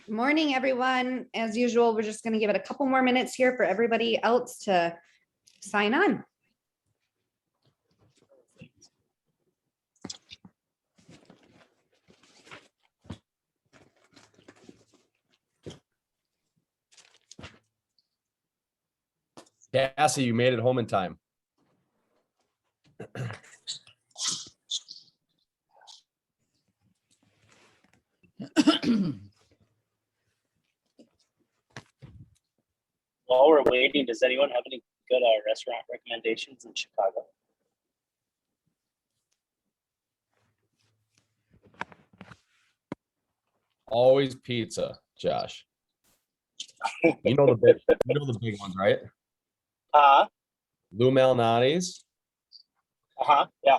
Morning, everyone. As usual, we're just going to give it a couple more minutes here for everybody else to sign on. Cassie, you made it home in time. While we're waiting, does anyone have any good restaurant recommendations in Chicago? Always pizza, Josh. You know the big ones, right? Lou Malnati's. Yeah.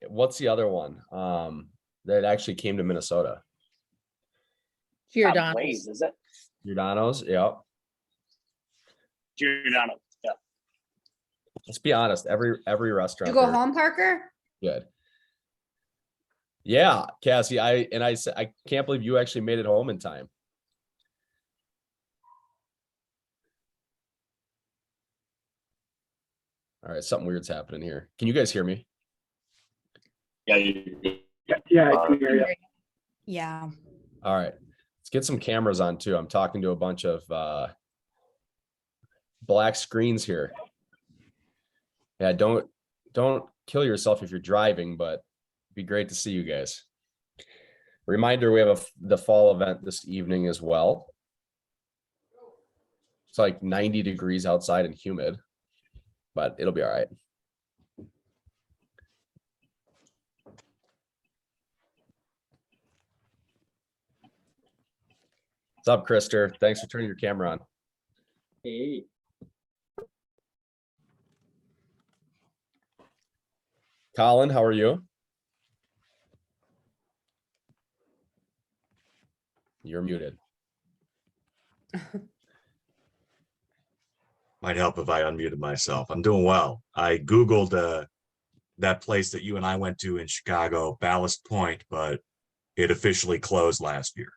What's the other one? That actually came to Minnesota. Giordano's. Ways, is it? Giordano's, yeah. Giordano's, yeah. Let's be honest. Every restaurant. You go home, Parker? Good. Yeah, Cassie. I can't believe you actually made it home in time. All right, something weird's happening here. Can you guys hear me? Yeah. Yeah, I can hear you. Yeah. All right, let's get some cameras on too. I'm talking to a bunch of black screens here. Yeah, don't kill yourself if you're driving, but it'd be great to see you guys. Reminder, we have the fall event this evening as well. It's like 90 degrees outside and humid, but it'll be all right. What's up, Krister? Thanks for turning your camera on. Hey. Colin, how are you? You're muted. Might help if I unmuted myself. I'm doing well. I Googled that place that you and I went to in Chicago, Ballast Point, but it officially closed last year.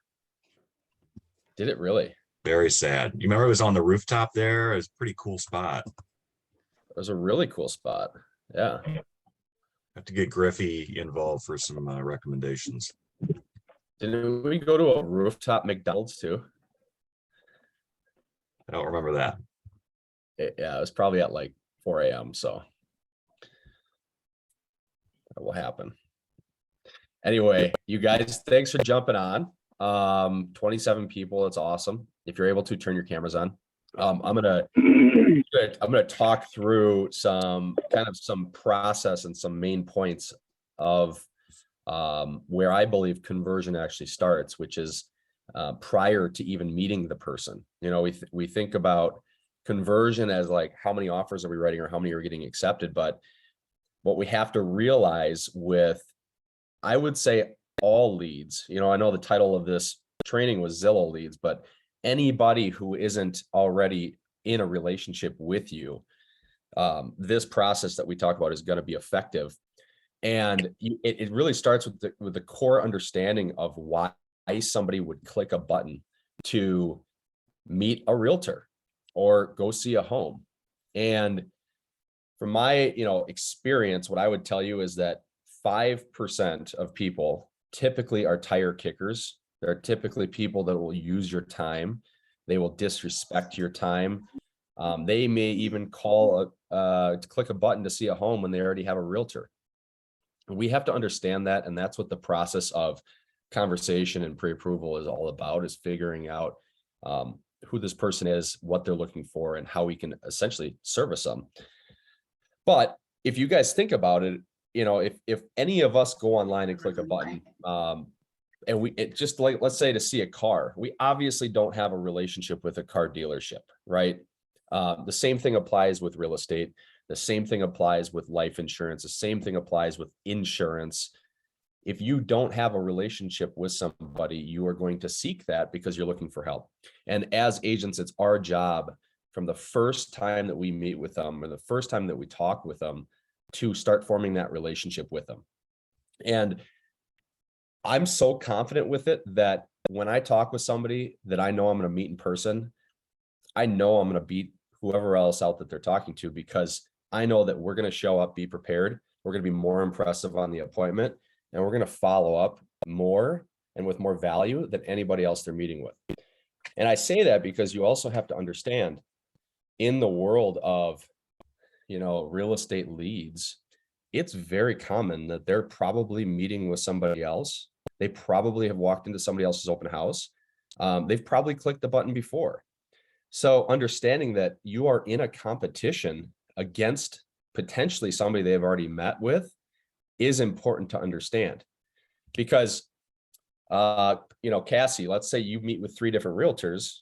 Did it really? Very sad. You remember it was on the rooftop there? It was a pretty cool spot. It was a really cool spot. Yeah. Have to get Griffey involved for some recommendations. Didn't we go to a rooftop McDonald's too? I don't remember that. Yeah, it was probably at like 4 a.m. So that will happen. Anyway, you guys, thanks for jumping on. 27 people. That's awesome. If you're able to turn your cameras on, I'm gonna talk through some process and some main points of where I believe conversion actually starts, which is prior to even meeting the person. You know, we think about conversion as like how many offers are we writing or how many are getting accepted, but what we have to realize with, I would say, all leads, you know, I know the title of this training was Zillow leads, but anybody who isn't already in a relationship with you, this process that we talk about is going to be effective. And it really starts with the core understanding of why somebody would click a button to meet a realtor or go see a home. And from my, experience, what I would tell you is that 5% of people typically are tire kickers. There are typically people that will use your time. They will disrespect your time. They may even call to click a button to see a home when they already have a realtor. We have to understand that, and that's what the process of conversation and pre-approval is all about, is figuring out who this person is, what they're looking for, and how we can essentially service them. But if you guys think about it, if any of us go online and click a button, and just like, let's say to see a car, we obviously don't have a relationship with a car dealership, right? The same thing applies with real estate. The same thing applies with life insurance. The same thing applies with insurance. If you don't have a relationship with somebody, you are going to seek that because you're looking for help. And as agents, it's our job from the first time that we meet with them or the first time that we talk with them to start forming that relationship with them. And I'm so confident with it that when I talk with somebody that I know I'm going to meet in person, I know I'm going to beat whoever else out that they're talking to, because I know that we're going to show up, be prepared. We're going to be more impressive on the appointment, and we're going to follow up more and with more value than anybody else they're meeting with. And I say that because you also have to understand, in the world of, real estate leads, it's very common that they're probably meeting with somebody else. They probably have walked into somebody else's open house. They've probably clicked the button before. So understanding that you are in a competition against potentially somebody they've already met is important to understand. Because, Cassie, let's say you meet with 3 different realtors.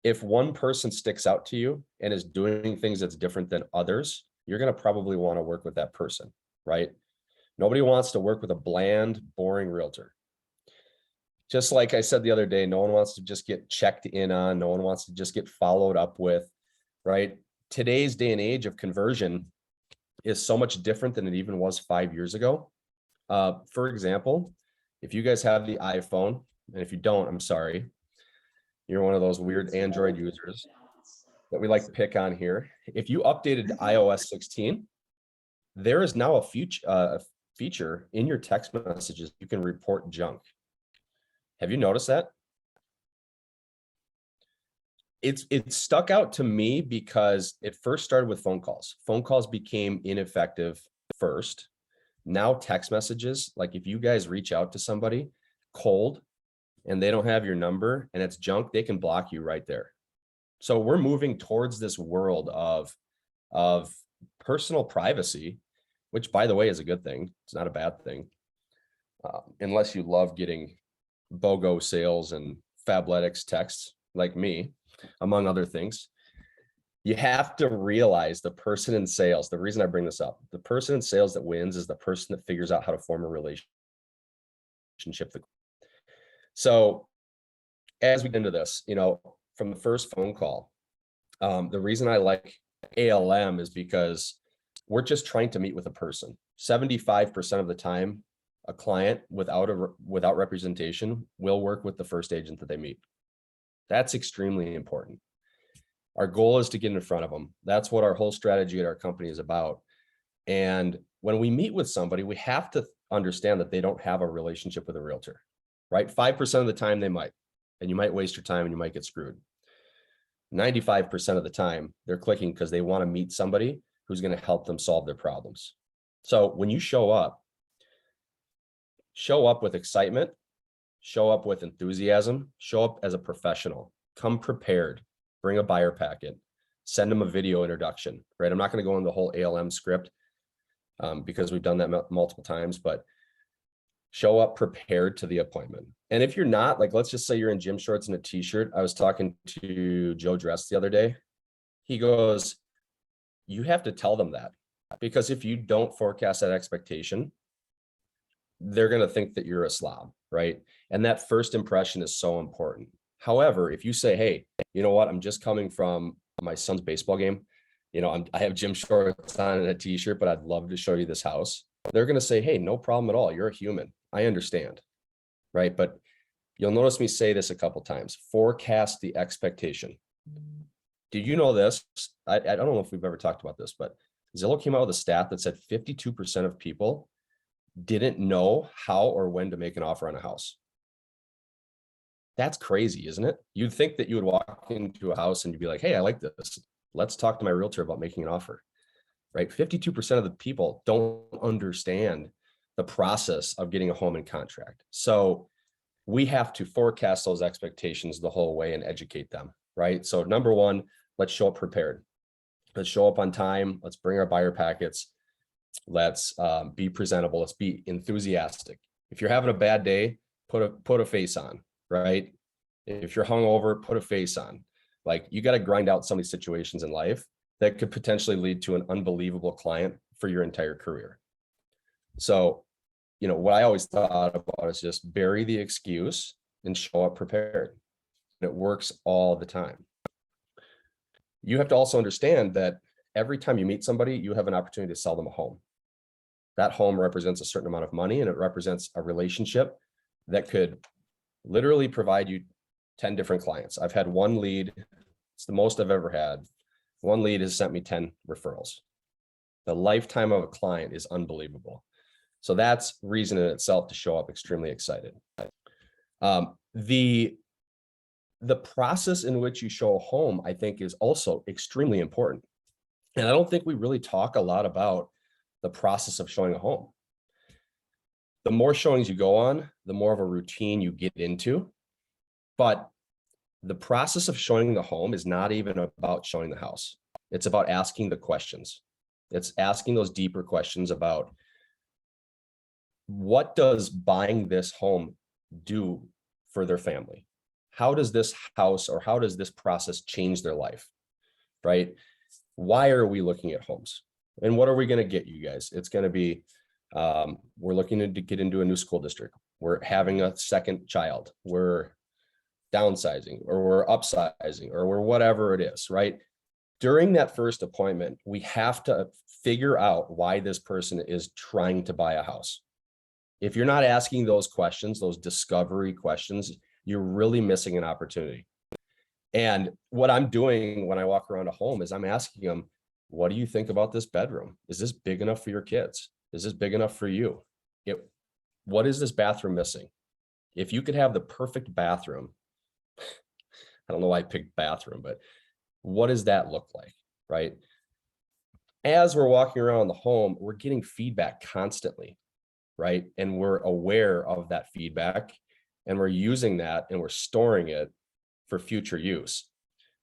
If one person sticks out to you and is doing things that's different than others, you're going to probably want to work with that person, right? Nobody wants to work with a bland, boring realtor. Just like I said the other day, no one wants to just get checked in on. No one wants to just get followed up with, right? Today's day and age of conversion is so much different than it even was 5 years ago. For example, if you guys have the iPhone, and if you don't, I'm sorry, you're one of those weird Android users that we like to pick on here. If you updated to iOS 16, there is now a feature in your text messages you can report junk. Have you noticed that? It stuck out to me because it first started with phone calls. Phone calls became ineffective first. Now text messages, like if you guys reach out to somebody cold and they don't have your number and it's junk, they can block you right there. So we're moving towards this world of personal privacy, which, by the way, is a good thing. It's not a bad thing, unless you love getting BOGO sales and Fabletics texts like me, among other things. You have to realize the person in sales, the reason I bring this up, the person in sales that wins is the person that figures out how to form a relationship. So as we get into this, from the first phone call, the reason I like ALM is because we're just trying to meet with a person. 75% of the time, a client without representation will work with the first agent that they meet. That's extremely important. Our goal is to get in front of them. That's what our whole strategy at our company is about. And when we meet with somebody, we have to understand that they don't have a relationship with a realtor, right? 5% of the time they might, and you might waste your time and you might get screwed. 95% of the time they're clicking because they want to meet somebody who's going to help them solve their problems. So when you show up with excitement, show up with enthusiasm, show up as a professional, come prepared, bring a buyer packet, send them a video introduction, right? I'm not going to go into the whole ALM script because we've done that multiple times, but show up prepared to the appointment. And if you're not, like, let's just say you're in gym shorts and a t-shirt. I was talking to Joe Dress the other day. He goes, you have to tell them that, because if you don't forecast that expectation, they're going to think that you're a slob, right? And that first impression is so important. However, if you say, hey, you know what, I'm just coming from my son's baseball game, I have gym shorts on and a t-shirt, but I'd love to show you this house. They're going to say, hey, no problem at all. You're a human. I understand, right? But you'll notice me say this a couple times. Forecast the expectation. Do you know this? I don't know if we've ever talked about this, but Zillow came out with a stat that said 52% of people didn't know how or when to make an offer on a house. That's crazy, isn't it? You'd think that you would walk into a house and you'd be like, hey, I like this. Let's talk to my realtor about making an offer, right? 52% of the people don't understand the process of getting a home in contract. So we have to forecast those expectations the whole way and educate them, right? So number one, let's show up prepared. Let's show up on time. Let's bring our buyer packets. Let's be presentable. Let's be enthusiastic. If you're having a bad day, put a face on, right? If you're hungover, put a face on. Like, you got to grind out some of these situations in life that could potentially lead to an unbelievable client for your entire career. So, what I always thought about is just bury the excuse and show up prepared. And it works all the time. You have to also understand that every time you meet somebody, you have an opportunity to sell them a home. That home represents a certain amount of money, and it represents a relationship that could literally provide you 10 different clients. I've had one lead. It's the most I've ever had. One lead has sent me 10 referrals. The lifetime of a client is unbelievable. So that's reason in itself to show up extremely excited. The process in which you show a home, I think, is also extremely important. And I don't think we really talk a lot about the process of showing a home. The more showings you go on, the more of a routine you get into. But the process of showing the home is not even about showing the house. It's about asking the questions. It's asking those deeper questions about, what does buying this home do for their family? How does this house, or how does this process change their life, right? Why are we looking at homes? And what are we going to get you guys? It's going to be, we're looking to get into a new school district. We're having a second child. We're downsizing, or we're upsizing, or we're whatever it is, right? During that first appointment, we have to figure out why this person is trying to buy a house. If you're not asking those questions, those discovery questions, you're really missing an opportunity. And what I'm doing when I walk around a home is I'm asking them, what do you think about this bedroom? Is this big enough for your kids? Is this big enough for you? What is this bathroom missing? If you could have the perfect bathroom, I don't know why I picked bathroom, but what does that look like, right? As we're walking around the home, we're getting feedback constantly, right? And we're aware of that feedback, and we're using that, and we're storing it for future use.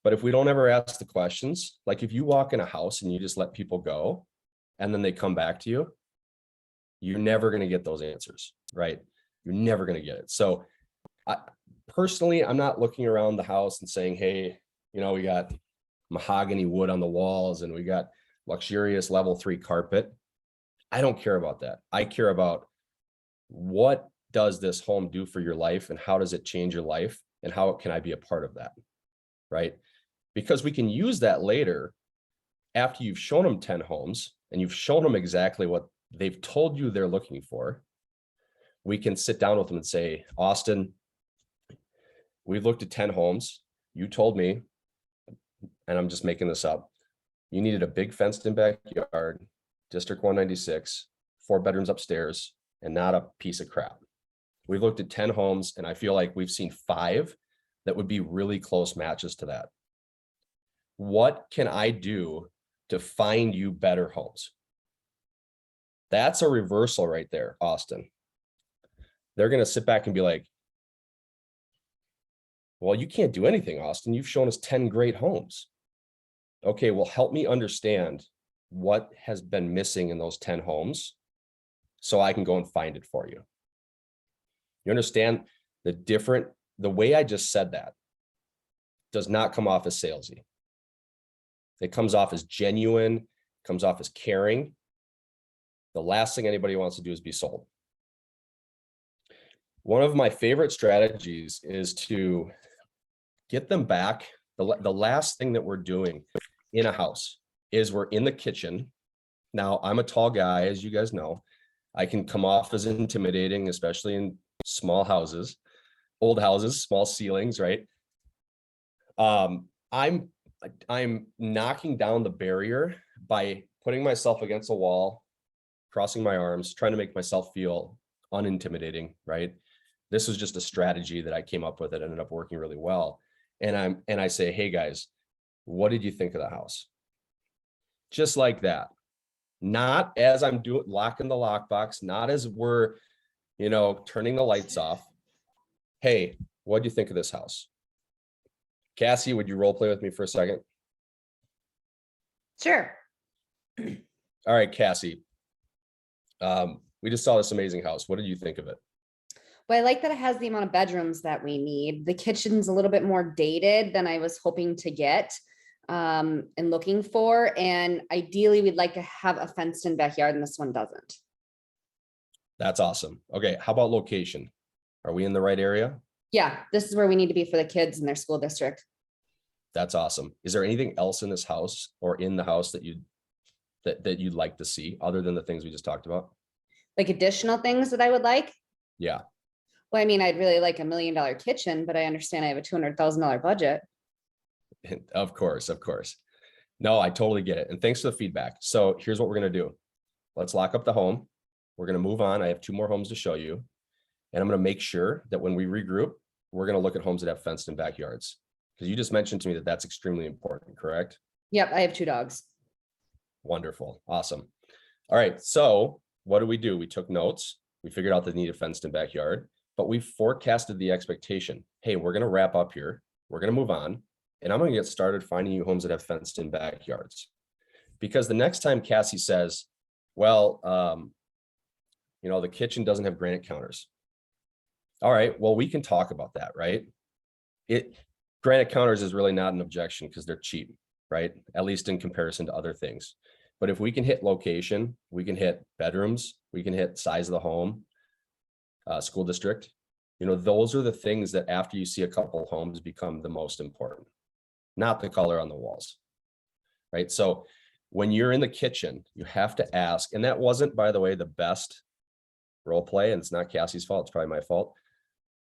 But if we don't ever ask the questions, like if you walk in a house and you just let people go and then they come back to you, you're never going to get those answers, right? You're never going to get it. So personally, I'm not looking around the house and saying, hey, we got mahogany wood on the walls and we got luxurious level 3 carpet. I don't care about that. I care about, what does this home do for your life, and how does it change your life, and how can I be a part of that, right? Because we can use that later after you've shown them 10 homes and you've shown them exactly what they've told you they're looking for. We can sit down with them and say, Austin, we've looked at 10 homes. You told me, and I'm just making this up, you needed a big fenced in backyard, District 196, 4 bedrooms upstairs, and not a piece of crap. We've looked at 10 homes, and I feel like we've seen 5 that would be really close matches to that. What can I do to find you better homes? That's a reversal right there, Austin. They're going to sit back and be like, well, you can't do anything, Austin. You've shown us 10 great homes. Okay, well, help me understand what has been missing in those 10 homes so I can go and find it for you. You understand the way I just said that does not come off as salesy. It comes off as genuine, comes off as caring. The last thing anybody wants to do is be sold. One of my favorite strategies is to get them back. The last thing that we're doing in a house is we're in the kitchen. Now, I'm a tall guy, as you guys know. I can come off as intimidating, especially in small houses, old houses, small ceilings, right? I'm knocking down the barrier by putting myself against a wall, crossing my arms, trying to make myself feel unintimidating, right? This was just a strategy that I came up with that ended up working really well. And I say, hey guys, what did you think of the house? Just like that. Not as I'm locking the lockbox, not as we're, turning the lights off. Hey, what do you think of this house? Cassie, would you role play with me for a second? Sure. All right, Cassie. We just saw this amazing house. What did you think of it? Well, I like that it has the amount of bedrooms that we need. The kitchen's a little bit more dated than I was hoping to get and looking for. And ideally, we'd like to have a fenced in backyard, and this one doesn't. That's awesome. Okay, how about location? Are we in the right area? Yeah, this is where we need to be for the kids in their school district. That's awesome. Is there anything else in this house or in the house that you'd like to see other than the things we just talked about? Like additional things that I would like? Yeah. Well, I mean, I'd really like $1 million kitchen, but I understand I have a $200,000 budget. Of course, of course. No, I totally get it. And thanks for the feedback. So here's what we're going to do. Let's lock up the home. We're going to move on. I have 2 more homes to show you. And I'm going to make sure that when we regroup, we're going to look at homes that have fenced in backyards. Because you just mentioned to me that that's extremely important, correct? Yep, I have 2 dogs. Wonderful. Awesome. All right. So what do? We took notes. We figured out the need of fenced in backyard, but we forecasted the expectation. Hey, we're going to wrap up here. We're going to move on. And I'm going to get started finding you homes that have fenced in backyards. Because the next time Cassie says, well, the kitchen doesn't have granite counters. All right, well, we can talk about that, right? Granite counters is really not an objection because they're cheap, right? At least in comparison to other things. But if we can hit location, we can hit bedrooms, we can hit size of the home, school district, those are the things that after you see a couple of homes become the most important, not the color on the walls, right? So when you're in the kitchen, you have to ask, and that wasn't, by the way, the best role play, and it's not Cassie's fault, it's probably my fault.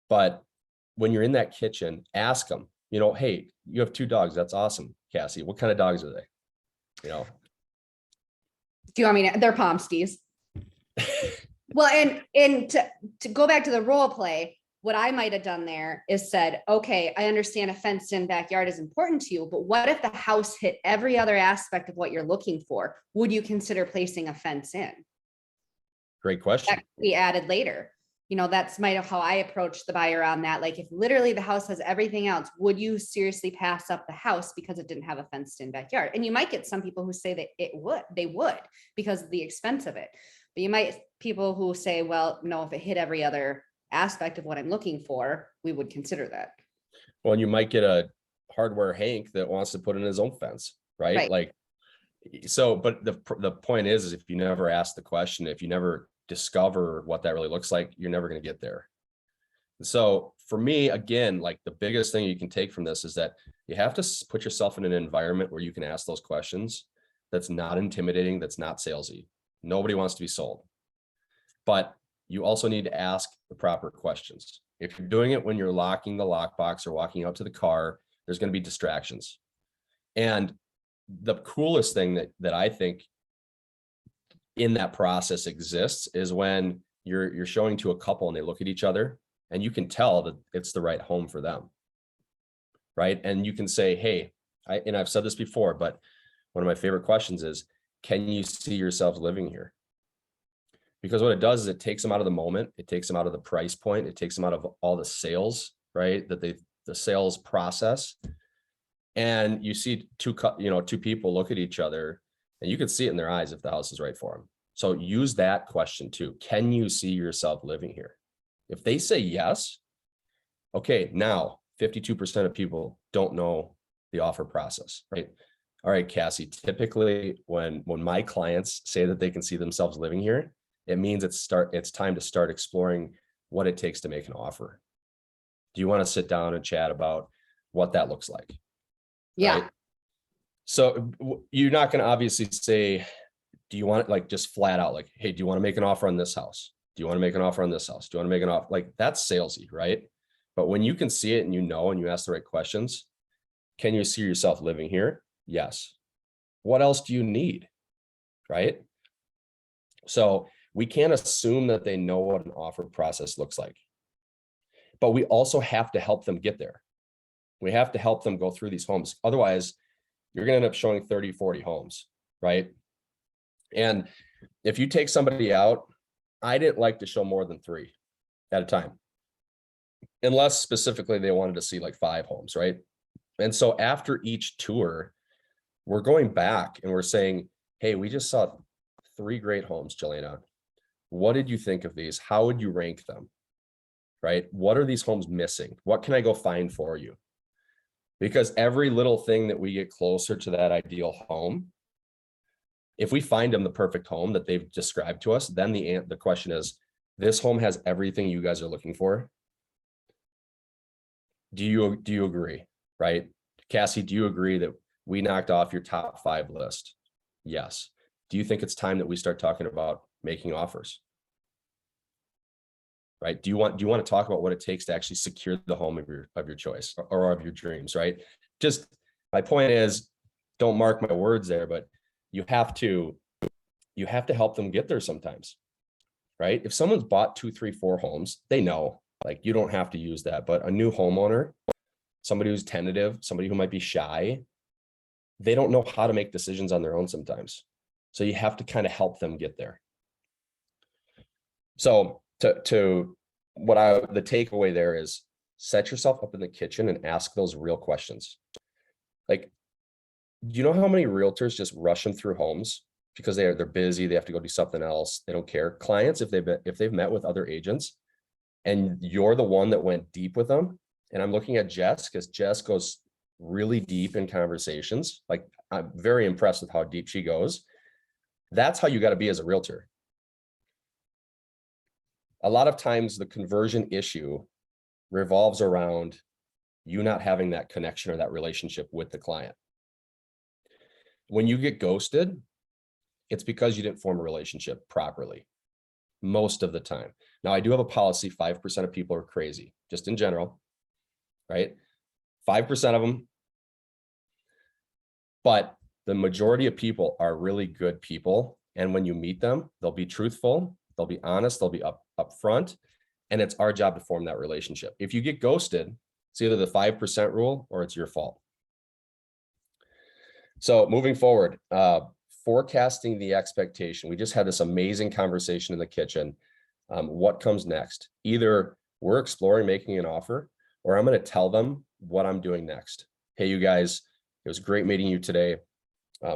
But when you're in that kitchen, ask them, hey, you have 2 dogs. That's awesome, Cassie. What kind of dogs are they? Do you want me to? They're Pomsties. Well, and to go back to the role play, what I might have done there is said, okay, I understand a fenced in backyard is important to you, but what if the house hit every other aspect of what you're looking for? Would you consider placing a fence in? Great question. That could be added later. That's might have how I approach the buyer on that. Like, if literally the house has everything else, would you seriously pass up the house because it didn't have a fenced in backyard? And you might get some people who say that they would because of the expense of it. But you might people who say, well, no, if it hit every other aspect of what I'm looking for, we would consider that. Well, and you might get a hardware Hank that wants to put in his own fence, right? Right. Like, so, but the point is if you never ask the question, if you never discover what that really looks like, you're never going to get there. So for me, again, like the biggest thing you can take from this is that you have to put yourself in an environment where you can ask those questions. That's not intimidating. That's not salesy. Nobody wants to be sold, but you also need to ask the proper questions. If you're doing it when you're locking the lockbox or walking out to the car, there's going to be distractions. And the coolest thing that I think in that process exists is when you're showing to a couple and they look at each other and you can tell that it's the right home for them, right? And you can say, hey, I've said this before, but one of my favorite questions is, can you see yourself living here? Because what it does is it takes them out of the moment, it takes them out of the price point, it takes them out of all the sales, right? The sales process. And you see two people look at each other and you can see it in their eyes if the house is right for them. So use that question too. Can you see yourself living here? If they say yes, okay, now 52% of people don't know the offer process, right? All right, Cassie, typically when my clients say that they can see themselves living here, it means it's time to start exploring what it takes to make an offer. Do you want to sit down and chat about what that looks like? Yeah. Right? So you're not going to obviously say, do you want it like just flat out like, hey, do you want to make an offer on this house? Do you want to make an offer on this house? Do you want to make an offer? Like that's salesy, right? But when you can see it and and you ask the right questions, can you see yourself living here? Yes. What else do you need? Right? So we can't assume that they know what an offer process looks like, but we also have to help them get there. We have to help them go through these homes. Otherwise, you're going to end up showing 30, 40 homes, right? And if you take somebody out, I didn't like to show more than 3 at a time, unless specifically they wanted to see like 5 homes, right? And so after each tour, we're going back and we're saying, hey, we just saw 3 great homes, Jelena. What did you think of these? How would you rank them? Right? What are these homes missing? What can I go find for you? Because every little thing that we get closer to that ideal home, if we find them the perfect home that they've described to us, then the question is, this home has everything you guys are looking for. Do you agree? Right? Cassie, do you agree that we knocked off your top 5 list? Yes. Do you think it's time that we start talking about making offers? right? Do you want to talk about what it takes to actually secure the home of your choice or of your dreams, right? Just my point is, don't mark my words there, but you have to help them get there sometimes, right? If someone's bought 2, 3, 4 homes, they know, like, you don't have to use that. But a new homeowner, somebody who's tentative, somebody who might be shy, they don't know how to make decisions on their own sometimes. So you have to kind of help them get there. So the takeaway there is, set yourself up in the kitchen and ask those real questions. Like, do you know how many realtors just rush them through homes because they're busy, they have to go do something else, they don't care. Clients, if they've met with other agents and you're the one that went deep with them, and I'm looking at Jess because Jess goes really deep in conversations. Like, I'm very impressed with how deep she goes. That's how you got to be as a realtor. A lot of times the conversion issue revolves around you not having that connection or that relationship with the client. When you get ghosted, it's because you didn't form a relationship properly most of the time. Now, I do have a policy, 5% of people are crazy, just in general, right? 5% of them. But the majority of people are really good people. And when you meet them, they'll be truthful, they'll be honest, they'll be upfront, and it's our job to form that relationship. If you get ghosted, it's either the 5% rule or it's your fault. So moving forward, forecasting the expectation. We just had this amazing conversation in the kitchen. What comes next? Either we're exploring making an offer, or I'm going to tell them what I'm doing next. Hey, you guys, it was great meeting you today.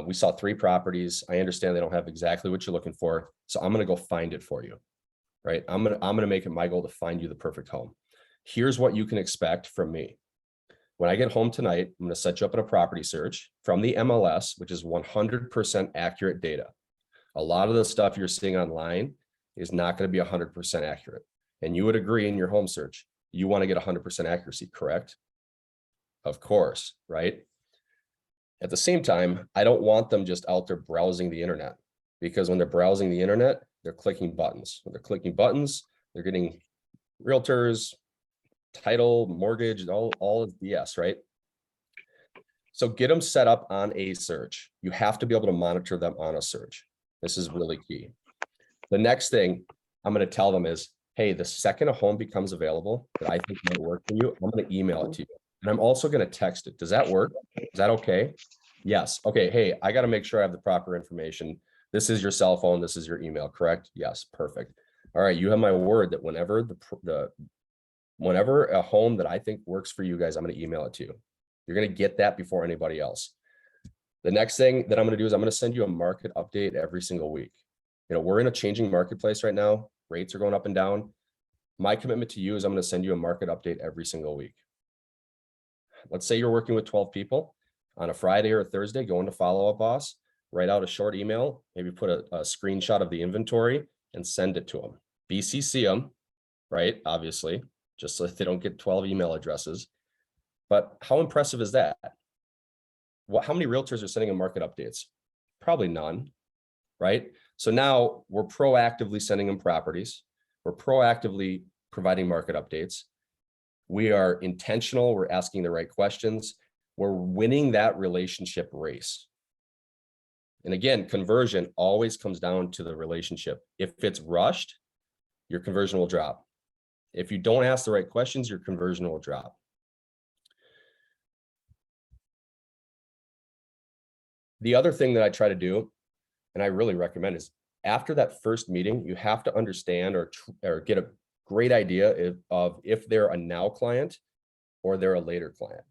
We saw 3 properties. I understand they don't have exactly what you're looking for, so I'm going to go find it for you, right? I'm going to make it my goal to find you the perfect home. Here's what you can expect from me. When I get home tonight, I'm going to set you up in a property search from the MLS, which is 100% accurate data. A lot of the stuff you're seeing online is not going to be 100% accurate. And you would agree in your home search, you want to get 100% accuracy, correct? Of course, right? At the same time, I don't want them just out there browsing the internet, because when they're browsing the internet, they're clicking buttons. When they're clicking buttons, they're getting realtors, title, mortgage, all of BS, right? So get them set up on a search. You have to be able to monitor them on a search. This is really key. The next thing I'm going to tell them is, hey, the second a home becomes available that I think might work for you, I'm going to email it to you. And I'm also going to text it. Does that work? Is that okay? Yes. Okay. Hey, I got to make sure I have the proper information. This is your cell phone. This is your email, correct? Yes. Perfect. All right. You have my word that whenever a home that I think works for you guys, I'm going to email it to you. You're going to get that before anybody else. The next thing that I'm going to do is I'm going to send you a market update every single week. You know, we're in a changing marketplace right now. Rates are going up and down. My commitment to you is I'm going to send you a market update every single week. Let's say you're working with 12 people on a Friday or a Thursday, go into Follow Up Boss, write out a short email, maybe put a screenshot of the inventory and send it to them. BCC them, right? Obviously, just so they don't get 12 email addresses. But how impressive is that? How many realtors are sending them market updates? Probably none, right? So now we're proactively sending them properties. We're proactively providing market updates. We are intentional. We're asking the right questions. We're winning that relationship race. And again, conversion always comes down to the relationship. If it's rushed, your conversion will drop. If you don't ask the right questions, your conversion will drop. The other thing that I try to do, and I really recommend, is after that first meeting, you have to understand or get a great idea of if they're a now client or they're a later client.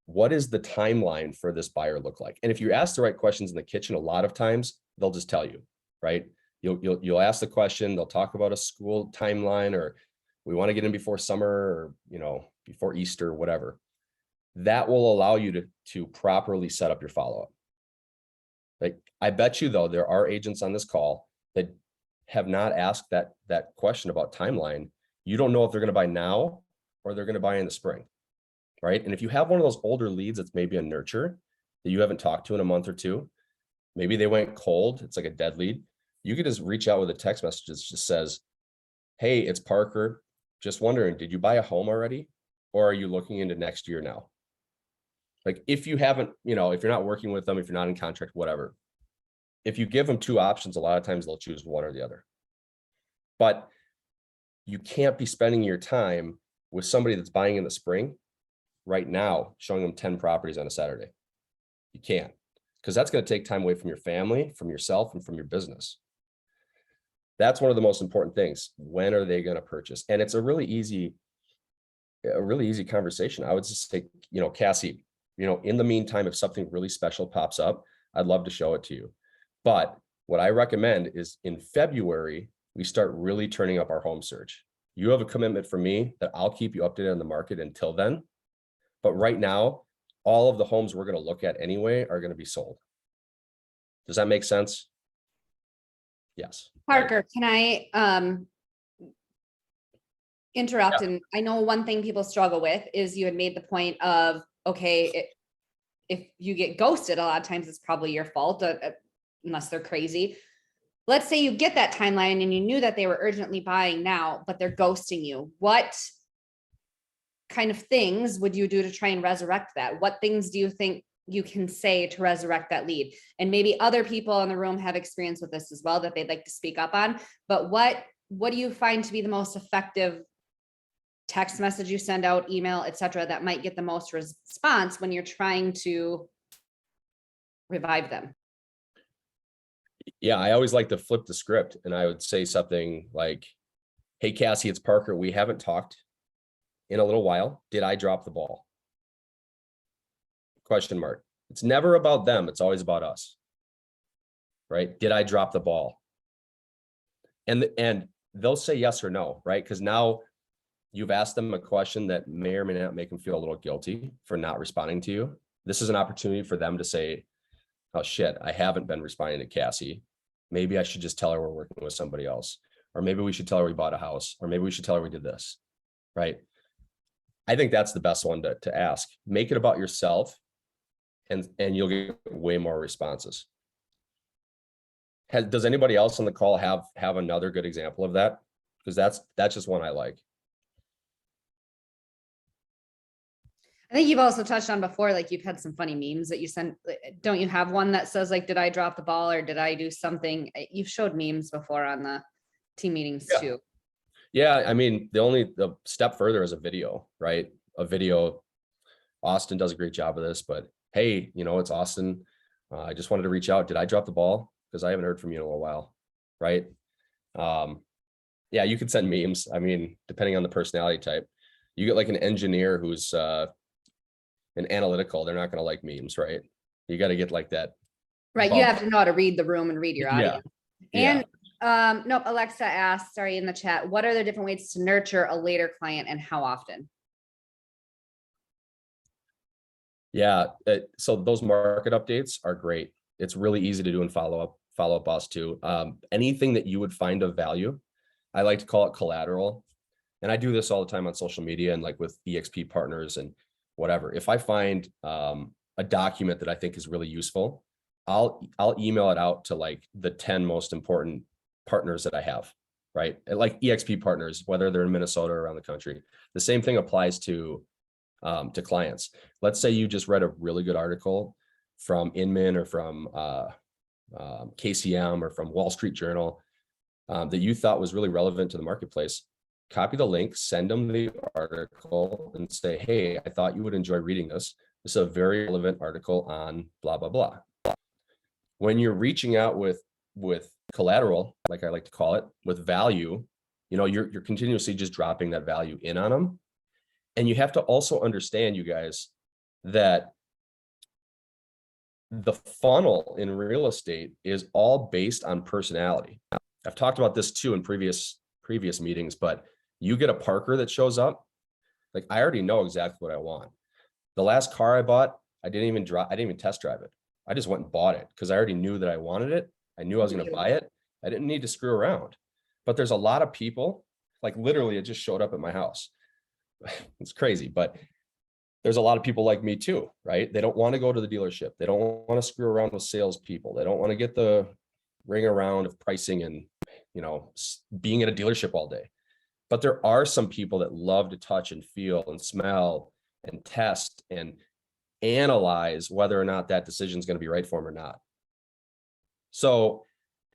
What is the timeline for this buyer look like? And if you ask the right questions in the kitchen, a lot of times they'll just tell you, right? You'll ask the question, they'll talk about a school timeline, or we want to get in before summer, or before Easter, whatever. That will allow you to properly set up your follow-up. Like, I bet you though, there are agents on this call that have not asked that question about timeline. You don't know if they're going to buy now or they're going to buy in the spring, right? And if you have one of those older leads that's maybe a nurture that you haven't talked to in a month or two, maybe they went cold, it's like a dead lead. You could just reach out with a text message that just says, hey, it's Parker. Just wondering, did you buy a home already? Or are you looking into next year now? Like if you haven't, you know, if you're not working with them, if you're not in contract, whatever, if you give them two options, a lot of times they'll choose one or the other. But you can't be spending your time with somebody that's buying in the spring right now, showing them 10 properties on a Saturday. You can't, because that's going to take time away from your family, from yourself, and from your business. That's one of the most important things. When are they going to purchase? And it's a really easy conversation. I would just say, you know, Cassie, you know, in the meantime, if something really special pops up, I'd love to show it to you. But what I recommend is in February, we start really turning up our home search. You have a commitment from me that I'll keep you updated on the market until then. But right now, all of the homes we're going to look at anyway are going to be sold. Does that make sense? Yes. Parker, can I interrupt? And I know one thing people struggle with is you had made the point of, okay, if you get ghosted, a lot of times it's probably your fault, unless they're crazy. Let's say you get that timeline and you knew that they were urgently buying now, but they're ghosting you. What kind of things would you do to try and resurrect that? What things do you think you can say to resurrect that lead? And maybe other people in the room have experience with this as well that they'd like to speak up on. But what do you find to be the most effective text message you send out, email, etc., that might get the most response when you're trying to revive them? Yeah, I always like to flip the script, and I would say something like, hey, Cassie, it's Parker. We haven't talked in a little while. Did I drop the ball? Question mark. It's never about them. It's always about us, right? Did I drop the ball? And they'll say yes or no, right? Because now you've asked them a question that may or may not make them feel a little guilty for not responding to you. This is an opportunity for them to say, oh shit, I haven't been responding to Cassie. Maybe I should just tell her we're working with somebody else. Or maybe we should tell her we bought a house. Or maybe we should tell her we did this, right? I think that's the best one to ask. Make it about yourself, and you'll get way more responses. Does anybody else on the call have another good example of that? Because that's just one I like. I think you've also touched on before, like you've had some funny memes that you send. Don't you have one that says like, did I drop the ball or did I do something? You've showed memes before on the team meetings too. Yeah, I mean, the step further is a video, right? A video. Austin does a great job of this, but hey, you know, it's Austin. I just wanted to reach out. Did I drop the ball? Because I haven't heard from you in a little while, right? Yeah, you could send memes. I mean, depending on the personality type, you get like an engineer who's an analytical, they're not going to like memes, right? You got to get like that. Right. Bump. You have to know how to read the room and read your audience. Yeah. And nope, Alexa asked, sorry, in the chat, what are the different ways to nurture a later client and how often? Yeah. So those market updates are great. It's really easy to do and follow up us too. Anything that you would find of value, I like to call it collateral. And I do this all the time on social media and like with EXP partners and whatever. If I find a document that I think is really useful, I'll email it out to like the 10 most important partners that I have, right? And like EXP partners, whether they're in Minnesota or around the country. The same thing applies to clients. Let's say you just read a really good article from Inman or from KCM or from Wall Street Journal that you thought was really relevant to the marketplace. Copy the link, send them the article and say, hey, I thought you would enjoy reading this. This is a very relevant article on blah, blah, blah. When you're reaching out with collateral, like I like to call it, with value, you know, you're continuously just dropping that value in on them. And you have to also understand, you guys, that the funnel in real estate is all based on personality. I've talked about this too in previous meetings, but you get a Parker that shows up, like I already know exactly what I want. The last car I bought, I didn't even test drive it. I just went and bought it because I already knew that I wanted it. I knew I was going to buy it. I didn't need to screw around. But there's a lot of people, like literally it just showed up at my house. It's crazy, but there's a lot of people like me too, right? They don't want to go to the dealership. They don't want to screw around with salespeople. They don't want to get the ring around of pricing and, you know, being at a dealership all day. But there are some people that love to touch and feel and smell and test and analyze whether or not that decision is going to be right for them or not. So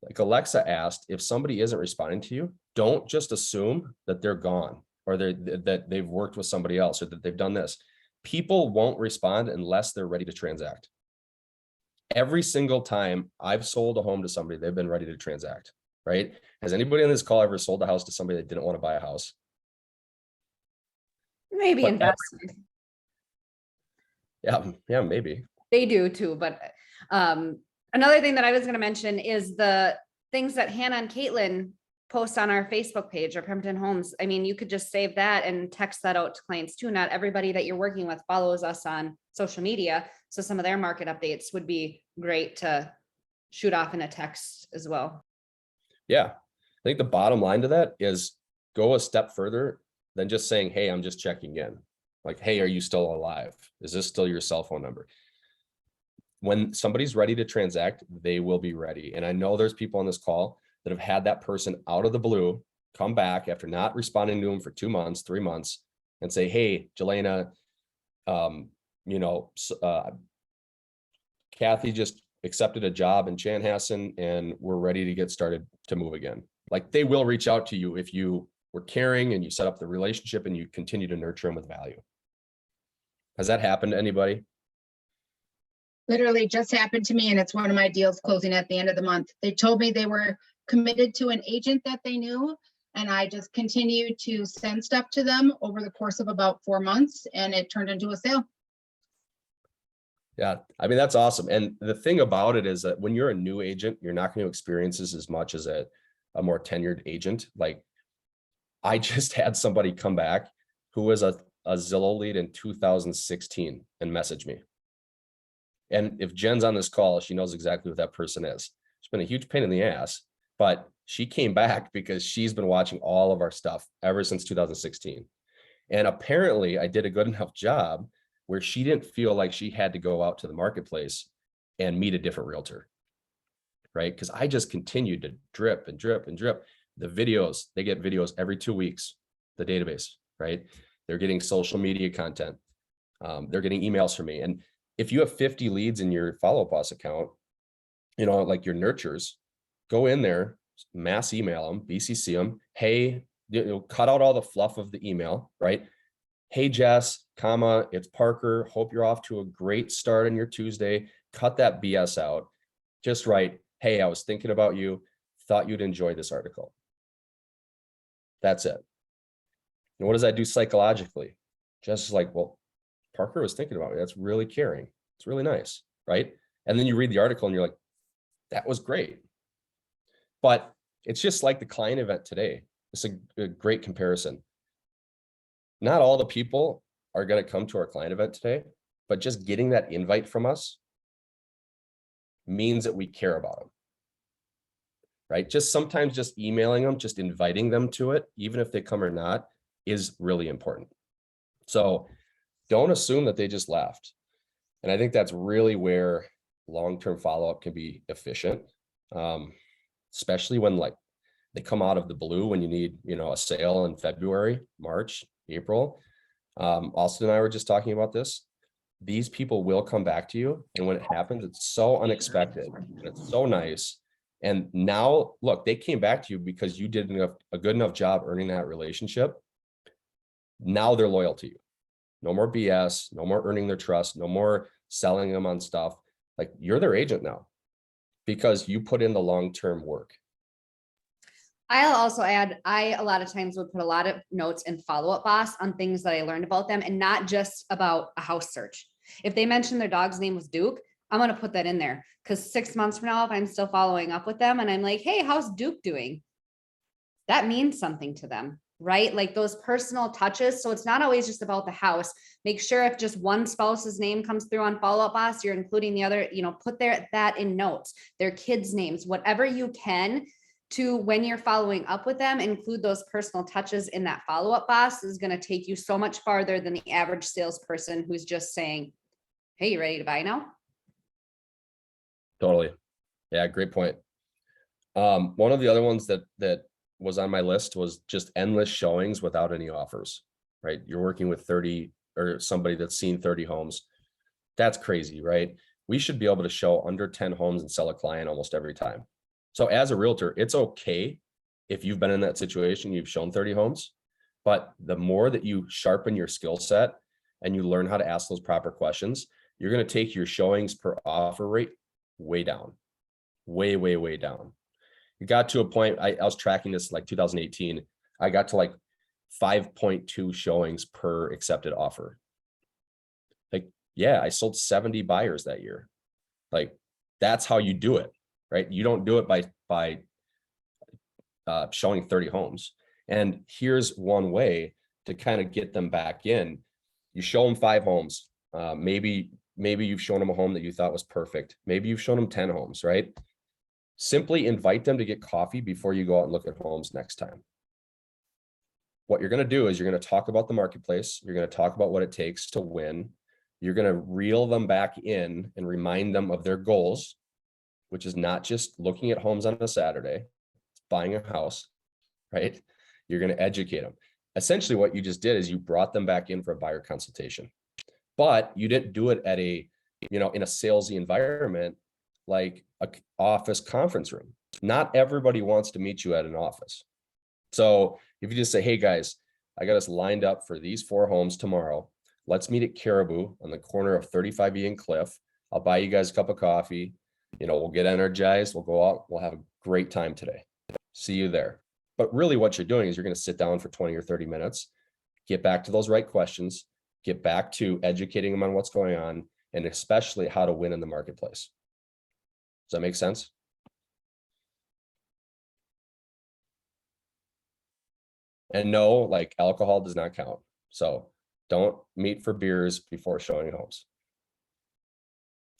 like Alexa asked, if somebody isn't responding to you, don't just assume that they're gone or that they've worked with somebody else or that they've done this. People won't respond unless they're ready to transact. Every single time I've sold a home to somebody, they've been ready to transact, right? Has anybody on this call ever sold a house to somebody that didn't want to buy a house? Maybe But investors. Yeah, maybe. They do too, but another thing that I was going to mention is the things that Hannah and Caitlin post on our Facebook page or Pemberton Homes. I mean, you could just save that and text that out to clients too. Not everybody that you're working with follows us on social media. So some of their market updates would be great to shoot off in a text as well. Yeah. I think the bottom line to that is go a step further than just saying, hey, I'm just checking in. Like, hey, are you still alive? Is this still your cell phone number? When somebody's ready to transact, they will be ready. And I know there's people on this call that have had that person out of the blue come back after not responding to them for 2 months, 3 months, and say, hey, Jelena, Kathy just accepted a job in Chanhassen and we're ready to get started to move again. Like they will reach out to you if you were caring and you set up the relationship and you continue to nurture them with value. Has that happened to anybody? Literally just happened to me, and it's one of my deals closing at the end of the month. They told me they were committed to an agent that they knew, and I just continued to send stuff to them over the course of about 4 months, and it turned into a sale. Yeah, I mean, that's awesome. And the thing about it is that when you're a new agent, you're not going to experience this as much as a more tenured agent. Like I just had somebody come back who was a Zillow lead in 2016 and message me. And if Jen's on this call, she knows exactly what that person is. It's been a huge pain in the ass, but she came back because she's been watching all of our stuff ever since 2016. And apparently I did a good enough job where she didn't feel like she had to go out to the marketplace and meet a different realtor, right? Because I just continued to drip and drip and drip. The videos, they get videos every 2 weeks, the database, right? They're getting social media content. They're getting emails from me. And if you have 50 leads in your follow-up boss account, like your nurtures, go in there, mass email them, BCC them. Hey, cut out all the fluff of the email, right? Hey, Jess, it's Parker. Hope you're off to a great start on your Tuesday. Cut that BS out. Just write, hey, I was thinking about you. Thought you'd enjoy this article. That's it. And what does that do psychologically? Just like, well, Parker was thinking about me. That's really caring. It's really nice, right? And then you read the article and you're like, that was great. But it's just like the client event today. It's a great comparison. Not all the people are going to come to our client event today, but just getting that invite from us means that we care about them, right? Just sometimes just emailing them, just inviting them to it, even if they come or not, is really important. So don't assume that they just left. And I think that's really where long-term follow-up can be efficient, especially when like they come out of the blue when you need, a sale in February, March, April. Austin and I were just talking about this. These people will come back to you. And when it happens, it's so unexpected and it's so nice. And now look, they came back to you because you did a good enough job earning that relationship. Now they're loyal to you. No more BS, no more earning their trust, no more selling them on stuff. Like you're their agent now because you put in the long-term work. I'll also add, I a lot of times would put a lot of notes in follow-up boss on things that I learned about them and not just about a house search. If they mentioned their dog's name was Duke, I'm going to put that in there because 6 months from now, if I'm still following up with them and I'm like, hey, how's Duke doing? That means something to them, right? Like those personal touches. So it's not always just about the house. Make sure if just one spouse's name comes through on follow-up boss, you're including the other, put that in notes, their kids' names, whatever you can to when you're following up with them, include those personal touches in that follow-up boss is going to take you so much farther than the average salesperson who's just saying, hey, you ready to buy now? Totally. Yeah, great point. One of the other ones that was on my list was just endless showings without any offers, right? You're working with 30 or somebody that's seen 30 homes. That's crazy, right? We should be able to show under 10 homes and sell a client almost every time. So as a realtor, it's okay if you've been in that situation, you've shown 30 homes, but the more that you sharpen your skill set and you learn how to ask those proper questions, you're going to take your showings per offer rate way down, way down. It got to a point, I was tracking this like 2018. I got to like 5.2 showings per accepted offer. Like, yeah, I sold 70 buyers that year. Like, that's how you do it, right? You don't do it by showing 30 homes. And here's one way to kind of get them back in. You show them 5 homes. Maybe you've shown them a home that you thought was perfect. Maybe you've shown them 10 homes, right? Simply invite them to get coffee before you go out and look at homes next time. What you're going to do is you're going to talk about the marketplace. You're going to talk about what it takes to win. You're going to reel them back in and remind them of their goals, which is not just looking at homes on a Saturday, it's buying a house, right? You're going to educate them. Essentially, what you just did is you brought them back in for a buyer consultation, but you didn't do it at a, in a salesy environment like an office conference room. Not everybody wants to meet you at an office. So if you just say, hey guys, I got us lined up for these 4 homes tomorrow. Let's meet at Caribou on the corner of 35E and Cliff. I'll buy you guys a cup of coffee. We'll get energized. We'll go out. We'll have a great time today. See you there. But really what you're doing is you're going to sit down for 20 or 30 minutes, get back to those right questions, get back to educating them on what's going on, and especially how to win in the marketplace. Does that make sense? And no, like alcohol does not count. So don't meet for beers before showing homes.